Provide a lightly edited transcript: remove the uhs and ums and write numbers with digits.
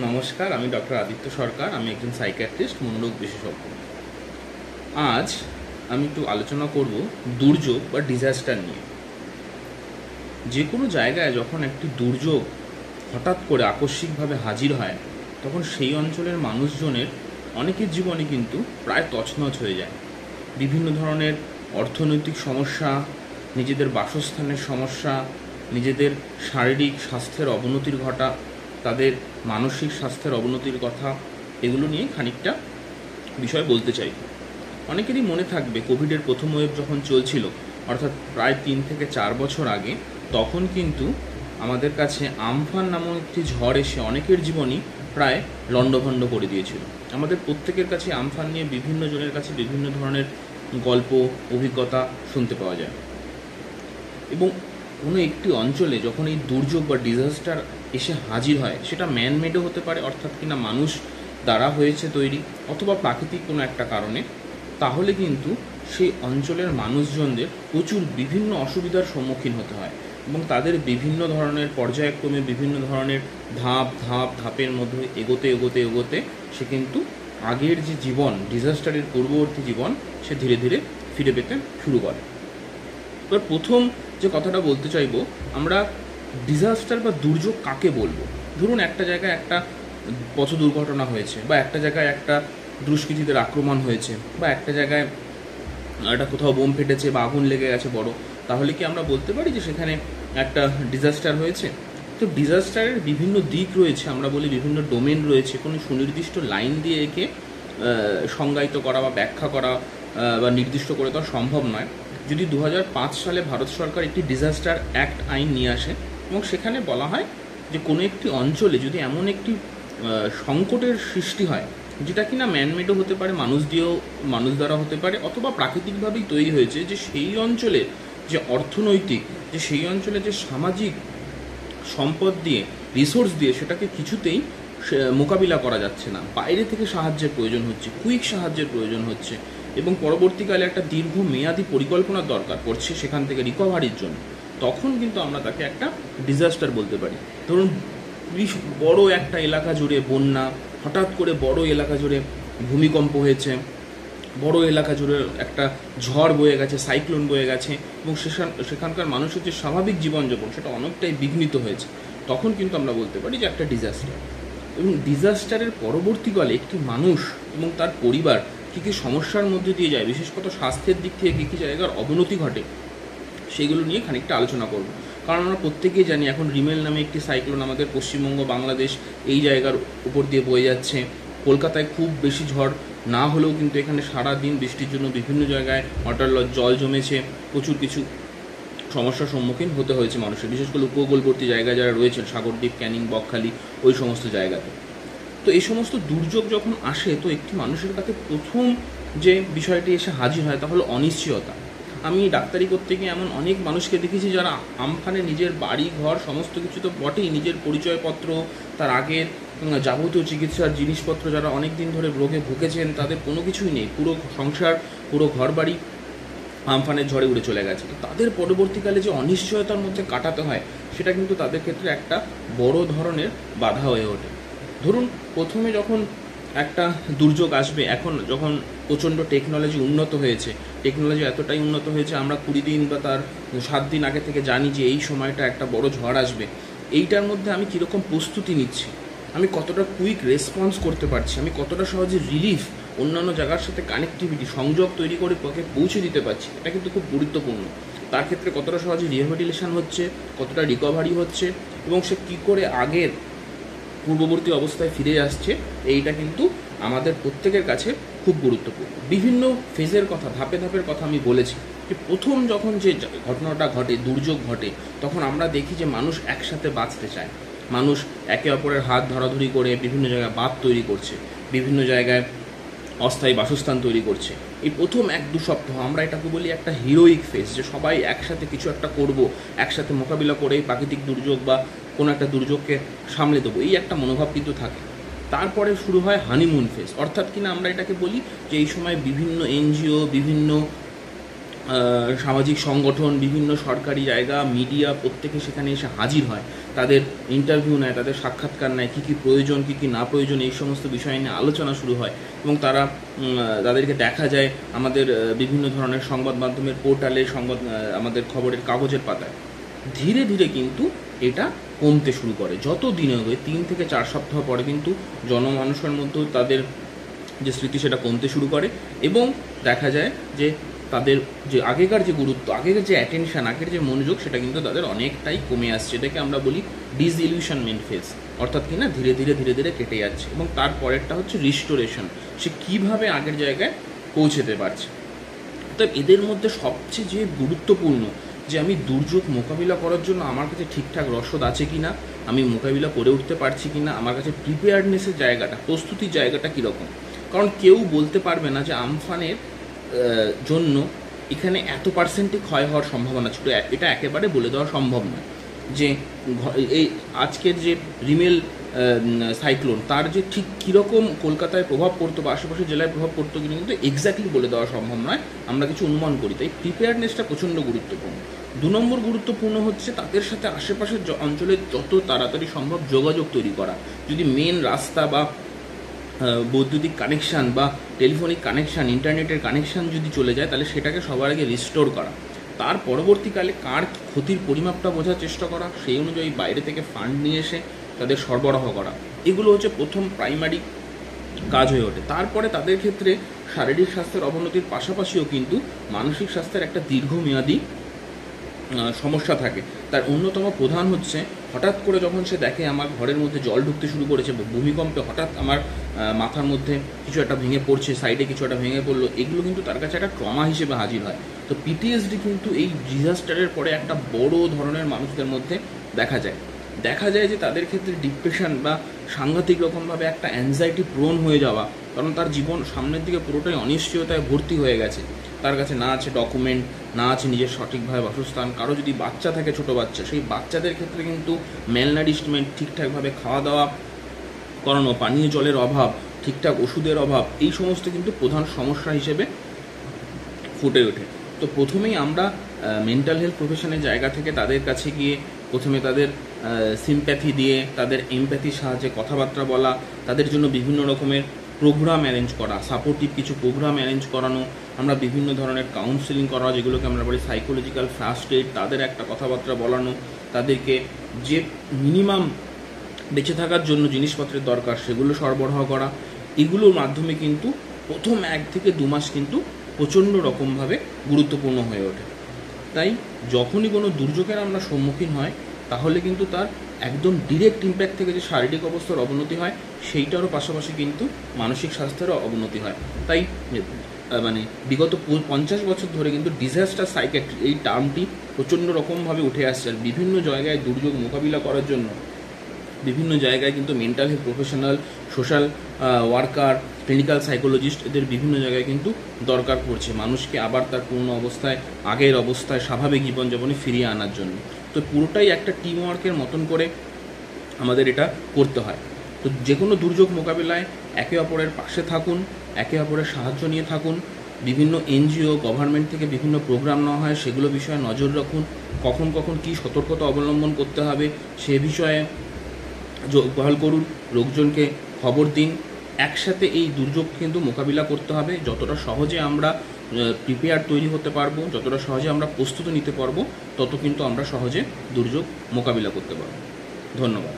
নমস্কার, আমি ডক্টর আদিত্য সরকার। আমি একজন সাইকিয়াট্রিস্ট, মনোরোগ বিশেষজ্ঞ। আজ আমি একটু আলোচনা করব দুর্যোগ বা ডিজাস্টার নিয়ে। যে কোনো জায়গায় যখন একটি দুর্যোগ হঠাৎ করে আকস্মিকভাবে হাজির হয়, তখন সেই অঞ্চলের মানুষজনের অনেকের জীবনে কিন্তু প্রায় তছনছ হয়ে যায়। বিভিন্ন ধরনের অর্থনৈতিক সমস্যা, নিজেদের বাসস্থানের সমস্যা, নিজেদের শারীরিক স্বাস্থ্যের অবনতির ঘটা, তাদের মানসিক স্বাস্থ্যের অবনতির কথা, এগুলো নিয়ে খানিকটা বিষয় বলতে চাই। অনেকেরই মনে থাকবে কোভিডের প্রথম ওয়েভ যখন চলছিল, অর্থাৎ প্রায় 3 থেকে 4 বছর আগে, তখন কিন্তু আমাদের কাছে আমফান নামক একটি ঝড় এসে অনেকের জীবনই প্রায় লণ্ডভণ্ড করে দিয়েছিল। আমাদের প্রত্যেকের কাছে আমফান নিয়ে বিভিন্ন জনের কাছে বিভিন্ন ধরনের গল্প, অভিজ্ঞতা শুনতে পাওয়া যায়। এবং কোনো একটি অঞ্চলে যখন এই দুর্যোগ বা ডিজাস্টার এসে হাজির হয়, সেটা ম্যানমেডও হতে পারে, অর্থাৎ কিনা মানুষ দ্বারা হয়েছে তৈরি, অথবা প্রাকৃতিক কোনো একটা কারণে, তাহলে কিন্তু সেই অঞ্চলের মানুষজনদের প্রচুর বিভিন্ন অসুবিধার সম্মুখীন হতে হয় এবং তাদের বিভিন্ন ধরনের পর্যায়ক্রমে বিভিন্ন ধরনের ধাপের মধ্যে এগোতে এগোতে এগোতে সে কিন্তু আগের যে জীবন, ডিজাস্টারের পূর্ববর্তী জীবন, সে ধীরে ধীরে ফিরে পেতে শুরু করে। এবার প্রথম যে কথাটা বলতে চাইবো, আমরা ডিজাস্টার বা দুর্যোগ কাকে বলবো। ধরুন একটা জায়গায় একটা পথ দুর্ঘটনা হয়েছে, বা একটা জায়গায় একটা দুষ্কৃতীদের আক্রমণ হয়েছে, বা একটা জায়গায় একটা কোথাও বোম ফেটেছে বা আগুন লেগে গেছে বড়, তাহলে কি আমরা বলতে পারি যে সেখানে একটা ডিজাস্টার হয়েছে? তো ডিজাস্টারের বিভিন্ন দিক রয়েছে, আমরা বলি বিভিন্ন ডোমেন রয়েছে। কোনো সুনির্দিষ্ট লাইন দিয়ে একে সংজ্ঞায়িত করা বা ব্যাখ্যা করা বা নির্দিষ্ট করে দেওয়া সম্ভব নয়। যদি 2005 সালে ভারত সরকার একটি ডিজাস্টার অ্যাক্ট আইন নিয়ে আসে এবং সেখানে বলা হয় যে কোনো একটি অঞ্চলে যদি এমন একটি সংকটের সৃষ্টি হয়, যেটা কিনা ম্যানমেডও হতে পারে, মানুষ দ্বারা হতে পারে, অথবা প্রাকৃতিকভাবেই তৈরি হয়েছে, যে সেই অঞ্চলে যে অর্থনৈতিক, যে সেই অঞ্চলে যে সামাজিক সম্পদ দিয়ে, রিসোর্স দিয়ে সেটাকে কিছুতেই মোকাবিলা করা যাচ্ছে না, বাইরে থেকে সাহায্যের প্রয়োজন হচ্ছে, কুইক সাহায্যের প্রয়োজন হচ্ছে, এবং পরবর্তীকালে একটা দীর্ঘ মেয়াদি পরিকল্পনার দরকার পড়ছে সেখান থেকে রিকভারির জন্য, তখন কিন্তু আমরা তাকে একটা ডিজাস্টার বলতে পারি। ধরুন বড় একটা এলাকা জুড়ে বন্যা, হঠাৎ করে বড় এলাকা জুড়ে ভূমিকম্প হয়েছে, বড় এলাকা জুড়ে একটা ঝড় বয়ে গেছে, সাইক্লোন বয়ে গেছে, এবং সেখানকার মানুষের যে স্বাভাবিক জীবনযাপন সেটা অনেকটাই বিঘ্নিত হয়েছে, তখন কিন্তু আমরা বলতে পারি যে একটা ডিজাস্টার। এবং ডিজাস্টারের পরবর্তীকালে একটি মানুষ এবং তার পরিবার কী কী সমস্যার মধ্যে দিয়ে যায়, বিশেষত স্বাস্থ্যের দিক থেকে কী কী জায়গার অবনতি ঘটে, সেগুলো নিয়ে খানিকটা আলোচনা করব। কারণ আমরা প্রত্যেকেই জানি এখন রিমেল নামে একটি সাইক্লোন আমাদের পশ্চিমবঙ্গ, বাংলাদেশ এই জায়গার উপর দিয়ে বয়ে যাচ্ছে। কলকাতায় খুব বেশি ঝড় না হলেও কিন্তু এখানে সারাদিন বৃষ্টির জন্য বিভিন্ন জায়গায় ওয়াটার লজ, জল জমেছে, প্রচুর কিছু সমস্যার সম্মুখীন হতে হয়েছে মানুষের, বিশেষ করে উপকূলবর্তী জায়গায় যারা রয়েছেন, সাগরদ্বীপ, ক্যানিং, বকখালি, ওই সমস্ত জায়গাতে। তো এই সমস্ত দুর্যোগ যখন আসে, তো একটি মানুষের কাছে প্রথম যে বিষয়টি এসে হাজির হয় তা হলো অনিশ্চয়তা। আমি ডাক্তারি করতে গিয়ে এমন অনেক মানুষকে দেখেছি যারা আমফানে নিজের বাড়ি ঘর সমস্ত কিছু তো বটেই, নিজের পরিচয়পত্র, তার আগের যাবতীয় চিকিৎসার জিনিসপত্র, যারা অনেক দিন ধরে রোগে ভুগেছেন, তাদের কোনো কিছুই নেই, পুরো সংসার, পুরো ঘর বাড়ি আমফানের ঝড়ে উড়ে চলে গেছে। তো তাদের পরবর্তীকালে যে অনিশ্চয়তার মধ্যে কাটাতে হয়, সেটা কিন্তু তাদের ক্ষেত্রে একটা বড় ধরনের বাধা হয়ে ওঠে। ধরুন প্রথমে যখন একটা দুর্যোগ আসবে, এখন যখন প্রচণ্ড টেকনোলজি উন্নত হয়েছে, টেকনোলজি এতটাই উন্নত হয়েছে, আমরা 20 দিন বা তার 7 দিন আগে থেকে জানি যে এই সময়টা একটা বড় ঝড় আসবে। এইটার মধ্যে আমি কীরকম প্রস্তুতি নিচ্ছি, আমি কতটা কুইক রেসপন্স করতে পারছি, আমি কতটা সহজে রিলিফ, অন্যান্য জায়গার সাথে কানেক্টিভিটি, সংযোগ তৈরি করে পথে পৌঁছে দিতে পারছি, এটা কিন্তু খুব গুরুত্বপূর্ণ। তার ক্ষেত্রে কতটা সহজে রিহ্যাবিলিটেশন হচ্ছে, কতটা রিকভারি হচ্ছে, এবং সে কী করে আগের পূর্ববর্তী অবস্থায় ফিরে আসছে, এইটা কিন্তু আমাদের প্রত্যেকের কাছে খুব গুরুত্বপূর্ণ। বিভিন্ন ফেজের কথা, ধাপের কথা আমি বলেছি। যে প্রথম যখন যে ঘটনাটা ঘটে, দুর্যোগ ঘটে, তখন আমরা দেখি যে মানুষ একসাথে বাঁচতে চায়, মানুষ একে অপরের হাত ধরাধরি করে বিভিন্ন জায়গায় বাঁধ তৈরি করছে, বিভিন্ন জায়গায় অস্থায়ী বাসস্থান তৈরি করছে। এই প্রথম 1-2 সপ্তাহ আমরা এটাকে বলি একটা হিরোইক ফেজ, যে সবাই একসাথে কিছু একটা করব, একসাথে মোকাবিলা করে প্রাকৃতিক দুর্যোগ বা কোনো একটা দুর্যোগকে সামলে দেবো, এই একটা মনোভাব কিন্তু থাকে। তারপরে শুরু হয় হানিমুন ফেজ, অর্থাৎ কিনা আমরা এটাকে বলি যে এই সময় বিভিন্ন এনজিও, বিভিন্ন সামাজিক সংগঠন, বিভিন্ন সরকারি জায়গা, মিডিয়া, প্রত্যেকে সেখানে এসে হাজির হয়। তাদের ইন্টারভিউ নেয়, তাদের সাক্ষাৎকার নেয়, কী কী প্রয়োজন, কী কী না প্রয়োজন, এই সমস্ত বিষয় নিয়ে আলোচনা শুরু হয় এবং তাদেরকে দেখা যায় আমাদের বিভিন্ন ধরনের সংবাদ মাধ্যমের পোর্টালে, আমাদের খবরের কাগজের পাতায়। ধীরে ধীরে কিন্তু এটা কমতে শুরু করে। যত দিনে হবে 3 থেকে 4 সপ্তাহ পরে কিন্তু জনমানুষের মধ্যে তাদের যে স্মৃতি সেটা কমতে শুরু করে এবং দেখা যায় যে তাদের যে আগেকার যে গুরুত্ব, আগেকার যে অ্যাটেনশন, আগের যে মনোযোগ, সেটা কিন্তু তাদের অনেকটাই কমে আসছে। এটাকে আমরা বলি ডিসইলিউশনমেন্ট ফেজ, অর্থাৎ কিনা ধীরে ধীরে ধীরে ধীরে কেটে যাচ্ছে। এবং তারপরেরটা হচ্ছে রিস্টোরেশন, সে কীভাবে আগের জায়গায় পৌঁছতে পারছে। তো এদের মধ্যে সবচেয়ে যে গুরুত্বপূর্ণ যে আমি দুর্যোগ মোকাবিলা করার জন্য আমার কাছে ঠিকঠাক রসদ আছে কি না, আমি মোকাবিলা করে উঠতে পারছি কি না, আমার কাছে প্রিপেয়ার্ডনেসের জায়গাটা, প্রস্তুতির জায়গাটা কীরকম। কারণ কেউ বলতে পারবে না যে আমফানের জন্য এখানে এত পার্সেন্টই ক্ষয় হওয়ার সম্ভাবনা ছিল, এটা একেবারে বলে দেওয়া সম্ভব নয়। যে এই আজকের যে রিমেল সাইক্লোন, তার যে ঠিক কীরকম কলকাতায় প্রভাব পড়তো বা আশেপাশের জেলায় প্রভাব পড়তো কিন্তু এক্স্যাক্টলি বলে দেওয়া সম্ভব নয়, আমরা কিছু অনুমান করি। তাই প্রিপেয়ারনেসটা প্রচণ্ড গুরুত্বপূর্ণ। 2 নম্বর গুরুত্বপূর্ণ হচ্ছে তাদের সাথে আশেপাশের অঞ্চলে যত তাড়াতাড়ি সম্ভব যোগাযোগ তৈরি করা। যদি মেন রাস্তা বা বৈদ্যুতিক কানেকশান বা টেলিফোনিক কানেকশান, ইন্টারনেটের কানেকশান যদি চলে যায়, তাহলে সেটাকে সবার আগে রিস্টোর করা। তার পরবর্তীকালে কার ক্ষতির পরিমাপটা বোঝার চেষ্টা করা, সেই অনুযায়ী বাইরে থেকে ফান্ড নিয়ে এসে তাদের সরবরাহ করা। এগুলো হচ্ছে প্রথম প্রাইমারি কাজ হয়ে ওঠে। তারপরে তাদের ক্ষেত্রে শারীরিক স্বাস্থ্যের অবনতির পাশাপাশিও কিন্তু মানসিক স্বাস্থ্যের একটা দীর্ঘমেয়াদী সমস্যা থাকে। তার অন্যতম প্রধান হচ্ছে হঠাৎ করে যখন সে দেখে আমার ঘরের মধ্যে জল ঢুকতে শুরু করেছে, ভূমিকম্পে হঠাৎ আমার মাথার মধ্যে কিছু একটা ভেঙে পড়ছে, সাইডে কিছু একটা ভেঙে পড়লো, এগুলো কিন্তু তার কাছে একটা ট্রমা হিসেবে হাজির হয়। তো পিটিএসডি কিন্তু এই ডিজাস্টারের পরে একটা বড় ধরনের মানুষদের মধ্যে দেখা যায় যে তাদের ক্ষেত্রে ডিপ্রেশন বা সাংঘাতিক রকমভাবে একটা অ্যাংজাইটি প্রোন হয়ে যাওয়া, কারণ তার জীবন সামনের দিকে পুরোটাই অনিশ্চয়তায় ভর্তি হয়ে গেছে। তার কাছে না আছে ডকুমেন্ট, না আছে নিজের সঠিকভাবে বাসস্থান। কারো যদি বাচ্চা থাকে, ছোট বাচ্চা, সেই বাচ্চাদের ক্ষেত্রে কিন্তু ম্যালনারিশমেন্ট, ঠিকঠাকভাবে খাওয়া দাওয়া করানো, পানীয় জলের অভাব, ঠিকঠাক ওষুধের অভাব, এই সমস্ত কিন্তু প্রধান সমস্যা হিসেবে ফুটে ওঠে। তো প্রথমেই আমরা মেন্টাল হেলথ প্রফেশনের জায়গা থেকে তাদের কাছে গিয়ে প্রথমে তাদের সিম্প্যাথি দিয়ে, তাদের এমপ্যাথির সাহায্যে কথাবার্তা বলা, তাদের জন্য বিভিন্ন রকমের প্রোগ্রাম অ্যারেঞ্জ করা, সাপোর্টিভ কিছু প্রোগ্রাম অ্যারেঞ্জ করানো, আমরা বিভিন্ন ধরনের কাউন্সেলিং করা, যেগুলোকে আমরা বলি সাইকোলজিক্যাল ফার্স্ট এইড, তাদের একটা কথাবার্তা বলানো, তাদেরকে যে মিনিমাম বেঁচে থাকার জন্য জিনিসপত্রের দরকার সেগুলো সরবরাহ করা। এগুলোর মাধ্যমে কিন্তু প্রথম 1 থেকে 2 মাস কিন্তু প্রচণ্ড রকমভাবে গুরুত্বপূর্ণ হয়ে ওঠে। তাই যখনই কোনো দুর্যোগের আমরা সম্মুখীন হয়, তাহলে কিন্তু তার একদম ডিরেক্ট ইম্প্যাক্ট থেকে যে শারীরিক অবস্থার অবনতি হয়, সেইটারও পাশাপাশি কিন্তু মানসিক স্বাস্থ্যেরও অবনতি হয়। তাই বিগত 50 বছর ধরে কিন্তু ডিজাস্টার সাইকিয়াট্রি এই টার্মটি প্রচণ্ড রকমভাবে উঠে আসছে। আর বিভিন্ন জায়গায় দুর্যোগ মোকাবিলা করার জন্য বিভিন্ন জায়গায় কিন্তু mental health professional, social worker, clinical psychologist, এদের বিভিন্ন জায়গায় কিন্তু দরকার পড়ছে মানুষকে আবার তার পূর্ণ অবস্থায়, আগের অবস্থায় স্বাভাবিক জীবনযাপনে ফিরিয়ে আনার জন্য। তো পুরোটাই একটা টিম ওয়ার্কের মতন করে আমাদের এটা করতে হয়। তো যে কোনো দুর্যোগ মোকাবিলায় একে অপরের পাশে থাকুন, একে অপরের সাহায্য নিয়ে থাকুন। বিভিন্ন এনজিও, গভর্নমেন্ট থেকে বিভিন্ন প্রোগ্রাম নেওয়া হয়, সেগুলো বিষয়ে নজর রাখুন। কখন কখন কী সতর্কতা অবলম্বন করতে হবে সে বিষয়ে বহাল করুন, লোকজনকে খবর দিন। একসাথে এই দুর্যোগ কিন্তু মোকাবিলা করতে হবে। যতটা সহজে আমরা প্রিপেয়ার তৈরি হতে পারবো, যতটা সহজে আমরা প্রস্তুতি নিতে পারবো, তত কিন্তু আমরা সহজে দুর্যোগ মোকাবিলা করতে পারবো। ধন্যবাদ।